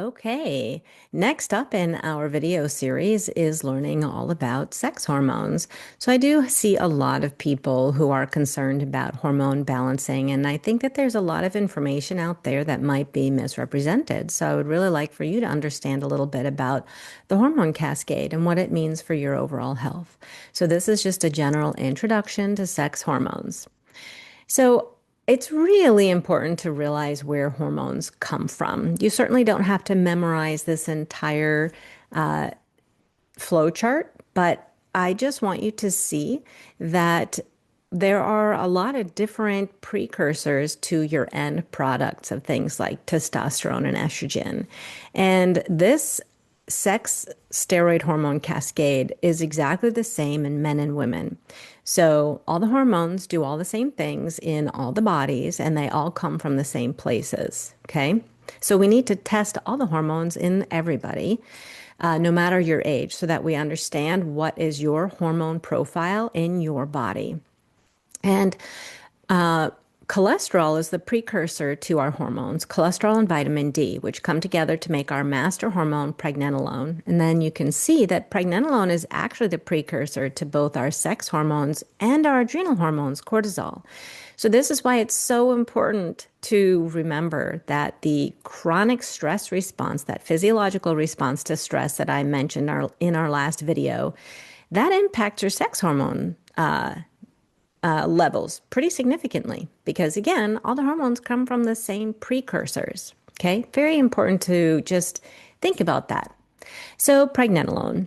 Okay, next up in our video series is learning all about sex hormones. So I do see a lot of people who are concerned about hormone balancing, and I think that there's a lot of information out there that might be misrepresented. So I would really like for you to understand a little bit about the hormone cascade and what it means for your overall health. So this is just a general introduction to sex hormones. So it's really important to realize where hormones come from. You certainly don't have to memorize this entire flow chart, but I just want you to see that there are a lot of different precursors to your end products of things like testosterone and estrogen. And this sex steroid hormone cascade is exactly the same in men and women. So all the hormones do all the same things in all the bodies, and they all come from the same places. Okay. So we need to test all the hormones in everybody, no matter your age, so that we understand what is your hormone profile in your body. And cholesterol is the precursor to our hormones, cholesterol and vitamin D, which come together to make our master hormone, pregnenolone. And then you can see that pregnenolone is actually the precursor to both our sex hormones and our adrenal hormones, cortisol. So this is why it's so important to remember that the chronic stress response, that physiological response to stress that I mentioned in our last video, that impacts your sex hormone levels pretty significantly because, again, all the hormones come from the same precursors. Okay, very important to just think about that. So, pregnenolone.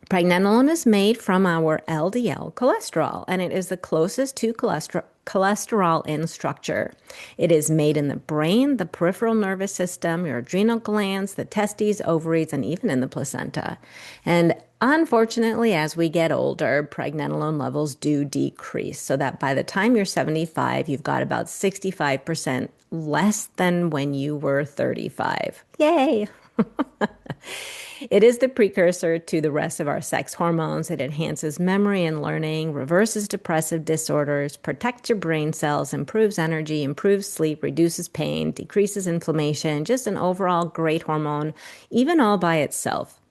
Pregnenolone is made from our LDL cholesterol, and it is the closest to cholesterol in structure. It is made in the brain, the peripheral nervous system, your adrenal glands, the testes, ovaries, and even in the placenta. And unfortunately, as we get older, pregnenolone levels do decrease, so that by the time you're 75, you've got about 65% less than when you were 35. Yay! It is the precursor to the rest of our sex hormones. It enhances memory and learning, reverses depressive disorders, protects your brain cells, improves energy, improves sleep, reduces pain, decreases inflammation, just an overall great hormone, even all by itself.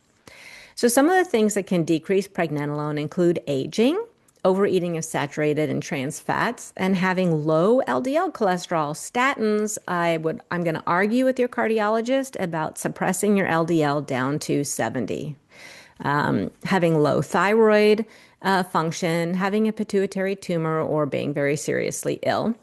So some of the things that can decrease pregnenolone include aging, overeating of saturated and trans fats, and having low LDL cholesterol. Statins, I'm going to argue with your cardiologist about suppressing your LDL down to 70. Having low thyroid function, having a pituitary tumor, or being very seriously ill.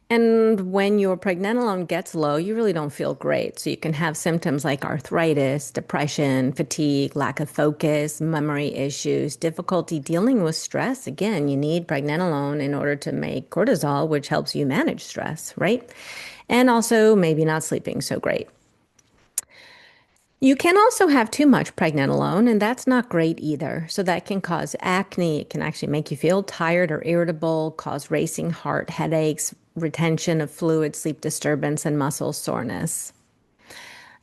And when your pregnenolone gets low, you really don't feel great. So you can have symptoms like arthritis, depression, fatigue, lack of focus, memory issues, difficulty dealing with stress. Again, you need pregnenolone in order to make cortisol, which helps you manage stress, right? And also maybe not sleeping so great. You can also have too much pregnenolone, and that's not great either. So that can cause acne. It can actually make you feel tired or irritable, cause racing heart, headaches, retention of fluid, sleep disturbance, and muscle soreness.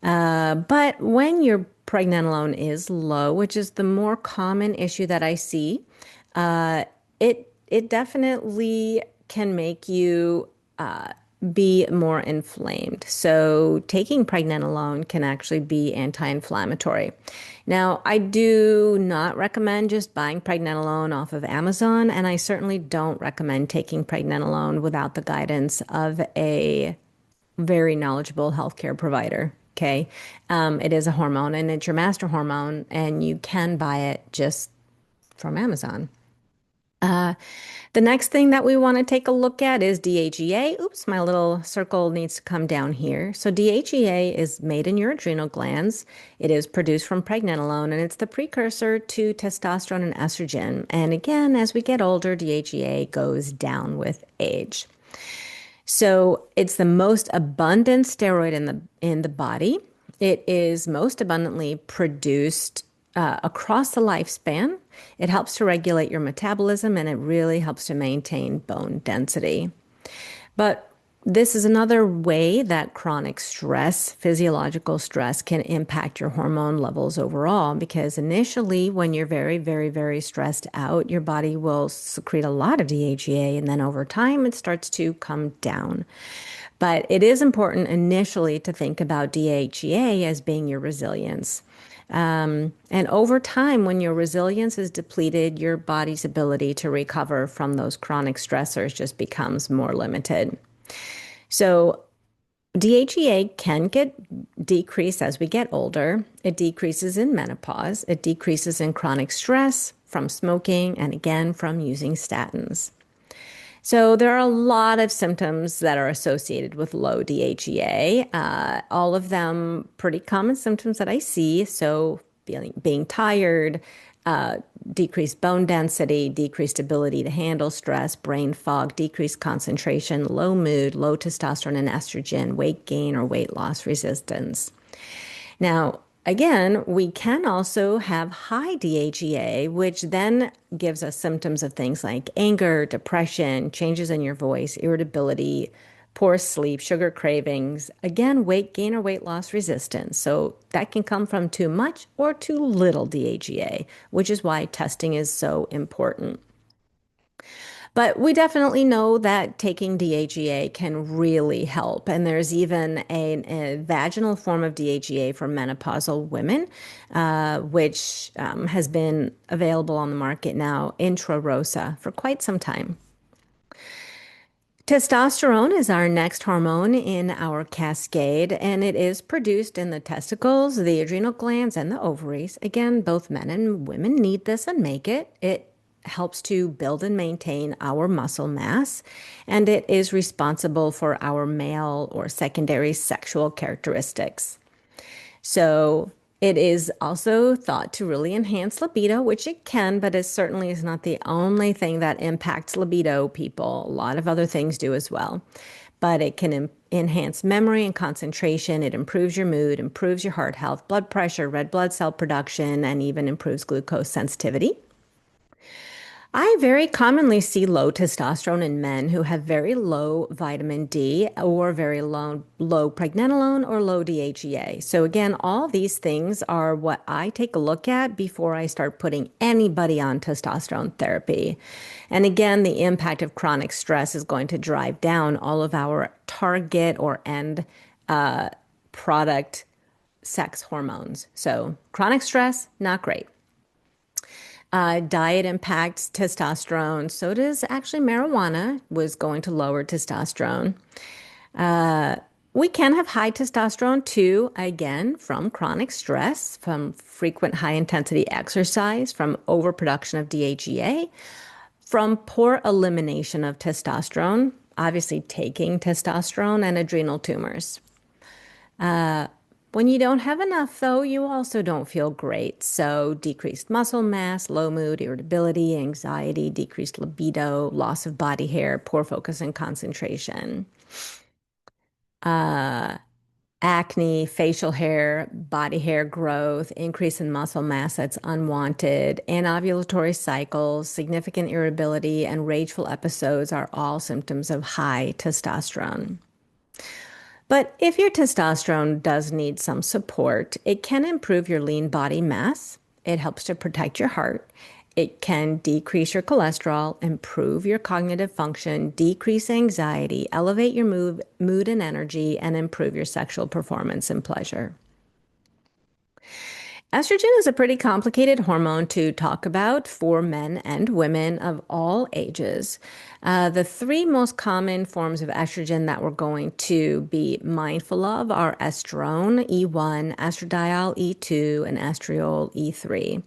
But when your pregnenolone is low, which is the more common issue that I see, uh, it definitely can make you be more inflamed. So taking pregnenolone can actually be anti-inflammatory. Now, I do not recommend just buying pregnenolone off of Amazon, and I certainly don't recommend taking pregnenolone without the guidance of a very knowledgeable healthcare provider. Okay. It is a hormone and it's your master hormone, and you can buy it just from Amazon. The next thing that we want to take a look at is DHEA. Oops, my little circle needs to come down here. So DHEA is made in your adrenal glands. It is produced from pregnenolone, and it's the precursor to testosterone and estrogen. And again, as we get older, DHEA goes down with age. So it's the most abundant steroid in the body. It is most abundantly produced across the lifespan. It helps to regulate your metabolism, and it really helps to maintain bone density. But this is another way that chronic stress, physiological stress, can impact your hormone levels overall, because initially, when you're very, very, very stressed out, your body will secrete a lot of DHEA, and then over time, it starts to come down. But it is important initially to think about DHEA as being your resilience. And over time, when your resilience is depleted, your body's ability to recover from those chronic stressors just becomes more limited. So DHEA can get decreased as we get older. It decreases in menopause. It decreases in chronic stress from smoking and again from using statins. So there are a lot of symptoms that are associated with low DHEA. All of them pretty common symptoms that I see. So being tired, uh, decreased bone density, decreased ability to handle stress, brain fog, decreased concentration, low mood, low testosterone and estrogen, weight gain or weight loss resistance. Now, again, we can also have high DHEA, which then gives us symptoms of things like anger, depression, changes in your voice, irritability, poor sleep, sugar cravings, again, weight gain or weight loss resistance. So that can come from too much or too little DHEA, which is why testing is so important. But we definitely know that taking DHEA can really help. And there's even a vaginal form of DHEA for menopausal women, which has been available on the market now, Intra Rosa, for quite some time. Testosterone is our next hormone in our cascade, and it is produced in the testicles, the adrenal glands, and the ovaries. Again, both men and women need this and make it. It helps to build and maintain our muscle mass, and it is responsible for our male or secondary sexual characteristics. So it is also thought to really enhance libido, which it can, but it certainly is not the only thing that impacts libido, people. A lot of other things do as well. But it can enhance memory and concentration. It improves your mood, improves your heart health, blood pressure, red blood cell production, and even improves glucose sensitivity. I very commonly see low testosterone in men who have very low vitamin D or very low pregnenolone or low DHEA. So again, all these things are what I take a look at before I start putting anybody on testosterone therapy. And again, the impact of chronic stress is going to drive down all of our target or end product sex hormones. So chronic stress, not great. Diet impacts testosterone. So does actually marijuana was going to lower testosterone. We can have high testosterone too, again, from chronic stress, from frequent high intensity exercise, from overproduction of DHEA, from poor elimination of testosterone, obviously taking testosterone, and adrenal tumors. When you don't have enough, though, you also don't feel great. So, decreased muscle mass, low mood, irritability, anxiety, decreased libido, loss of body hair, poor focus and concentration, acne, facial hair, body hair growth, increase in muscle mass that's unwanted, anovulatory cycles, significant irritability, and rageful episodes are all symptoms of high testosterone. But if your testosterone does need some support, it can improve your lean body mass. It helps to protect your heart. It can decrease your cholesterol, improve your cognitive function, decrease anxiety, elevate your mood and energy, and improve your sexual performance and pleasure. Estrogen is a pretty complicated hormone to talk about for men and women of all ages. The three most common forms of estrogen that we're going to be mindful of are estrone, E1, estradiol, E2, and estriol, E3.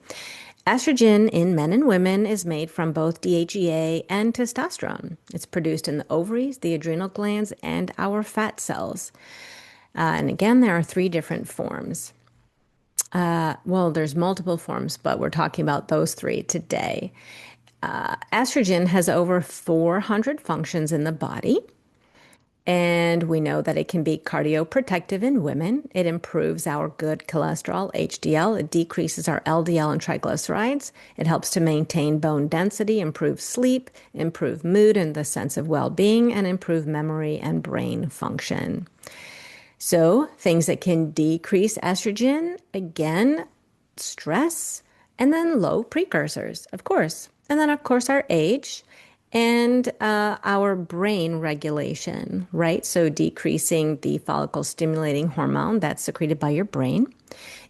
Estrogen in men and women is made from both DHEA and testosterone. It's produced in the ovaries, the adrenal glands, and our fat cells. And again, there are three different forms. Well, there's multiple forms, but we're talking about those three today. Estrogen has over 400 functions in the body, and we know that it can be cardioprotective in women. It improves our good cholesterol, HDL. It decreases our LDL and triglycerides. It helps to maintain bone density, improve sleep, improve mood and the sense of well-being, and improve memory and brain function. So, things that can decrease estrogen, again, stress, and then low precursors, of course. And then, of course, our age. and our brain regulation, right? So decreasing the follicle stimulating hormone that's secreted by your brain.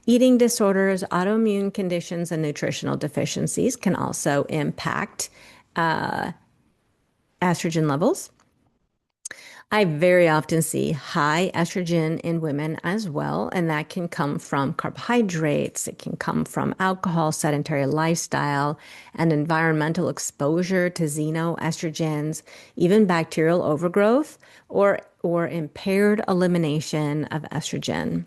Eating disorders, autoimmune conditions, and nutritional deficiencies can also impact estrogen levels. I very often see high estrogen in women as well, and that can come from carbohydrates, it can come from alcohol, sedentary lifestyle, and environmental exposure to xenoestrogens, even bacterial overgrowth or impaired elimination of estrogen.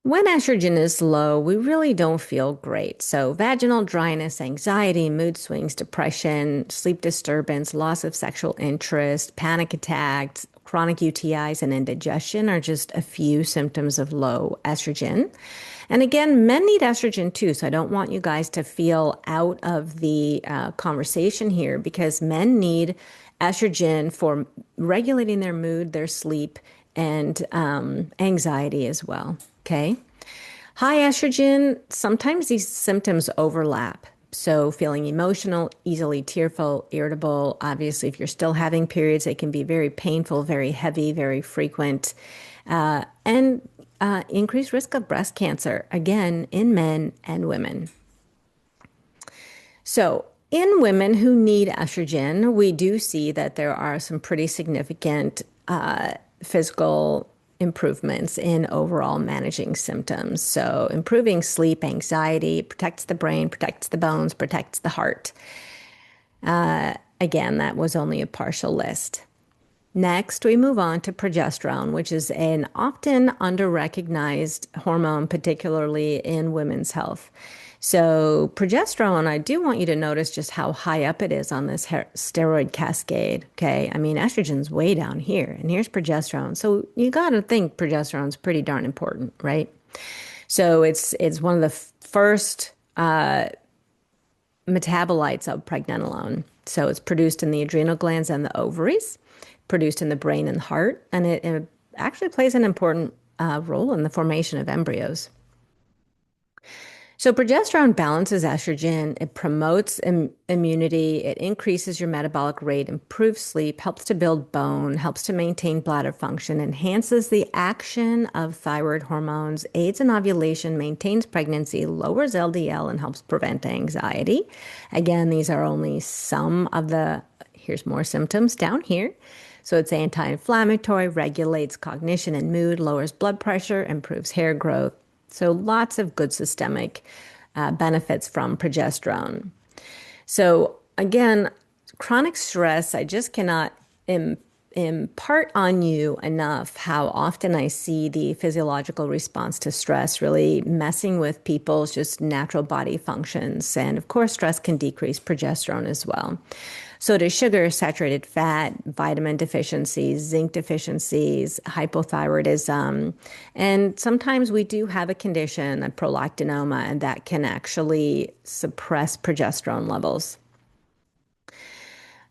When estrogen is low, we really don't feel great. So, vaginal dryness, anxiety, mood swings, depression, sleep disturbance, loss of sexual interest, panic attacks, chronic UTIs, and indigestion are just a few symptoms of low estrogen. And again, men need estrogen too. So, I don't want you guys to feel out of the conversation here because men need estrogen for regulating their mood, their sleep, and anxiety as well. Okay. High estrogen, sometimes these symptoms overlap. So, feeling emotional, easily tearful, irritable. Obviously, if you're still having periods, they can be very painful, very heavy, very frequent, and increased risk of breast cancer, again, in men and women. So, in women who need estrogen, we do see that there are some pretty significant physical improvements in overall managing symptoms. So, improving sleep, anxiety, protects the brain, protects the bones, protects the heart. Again, that was only a partial list. Next, we move on to progesterone, which is an often under-recognized hormone, particularly in women's health. So, progesterone, I do want you to notice just how high up it is on this steroid cascade. Okay. I mean, estrogen's way down here, and here's progesterone. So, you got to think progesterone's pretty darn important, right? So, it's one of the first metabolites of pregnenolone. So, it's produced in the adrenal glands and the ovaries, produced in the brain and heart, and it actually plays an important role in the formation of embryos. So, progesterone balances estrogen, it promotes immunity, it increases your metabolic rate, improves sleep, helps to build bone, helps to maintain bladder function, enhances the action of thyroid hormones, aids in ovulation, maintains pregnancy, lowers LDL, and helps prevent anxiety. Again, these are only some of here's more symptoms down here. So it's anti-inflammatory, regulates cognition and mood, lowers blood pressure, improves hair growth. So lots of good systemic benefits from progesterone. So again, chronic stress, I just cannot impart on you enough how often I see the physiological response to stress really messing with people's just natural body functions. And of course, stress can decrease progesterone as well. So does sugar, saturated fat, vitamin deficiencies, zinc deficiencies, hypothyroidism. And sometimes we do have a condition, a prolactinoma, and that can actually suppress progesterone levels.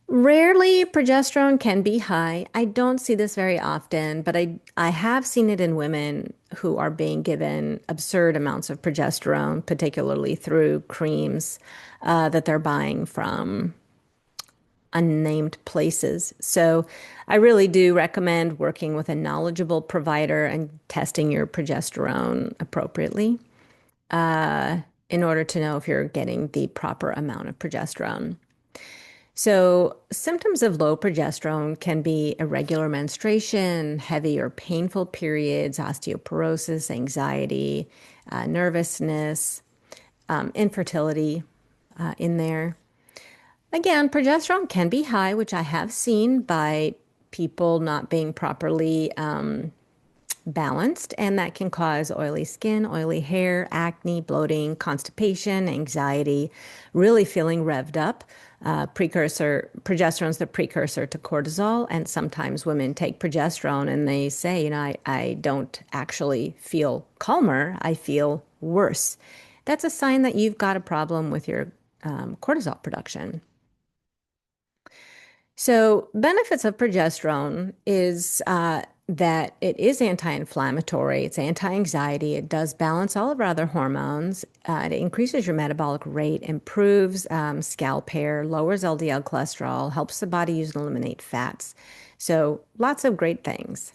Rarely, progesterone can be high. I don't see this very often, but I have seen it in women who are being given absurd amounts of progesterone, particularly through creams that they're buying from unnamed places. So I really do recommend working with a knowledgeable provider and testing your progesterone appropriately in order to know if you're getting the proper amount of progesterone. So, symptoms of low progesterone can be irregular menstruation, heavy or painful periods, osteoporosis, anxiety, nervousness, infertility in there. Again, progesterone can be high, which I have seen by people not being properly balanced, and that can cause oily skin, oily hair, acne, bloating, constipation, anxiety, really feeling revved up. Progesterone is the precursor to cortisol, and sometimes women take progesterone and they say, I don't actually feel calmer, I feel worse. That's a sign that you've got a problem with your cortisol production. So, benefits of progesterone is that it is anti-inflammatory, it's anti-anxiety, it does balance all of our other hormones, it increases your metabolic rate, improves scalp hair, lowers LDL cholesterol, helps the body use and eliminate fats. So lots of great things.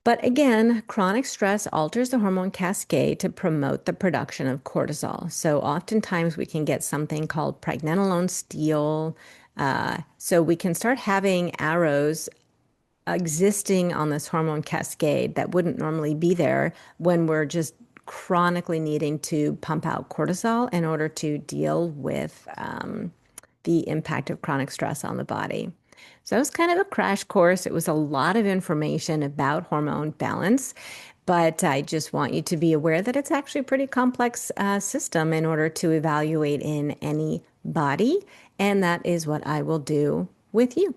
But again, chronic stress alters the hormone cascade to promote the production of cortisol. So oftentimes we can get something called pregnenolone steal. So we can start having arrows existing on this hormone cascade that wouldn't normally be there when we're just chronically needing to pump out cortisol in order to deal with the impact of chronic stress on the body. So it was kind of a crash course. It was a lot of information about hormone balance, but I just want you to be aware that it's actually a pretty complex system in order to evaluate in any body, and that is what I will do with you.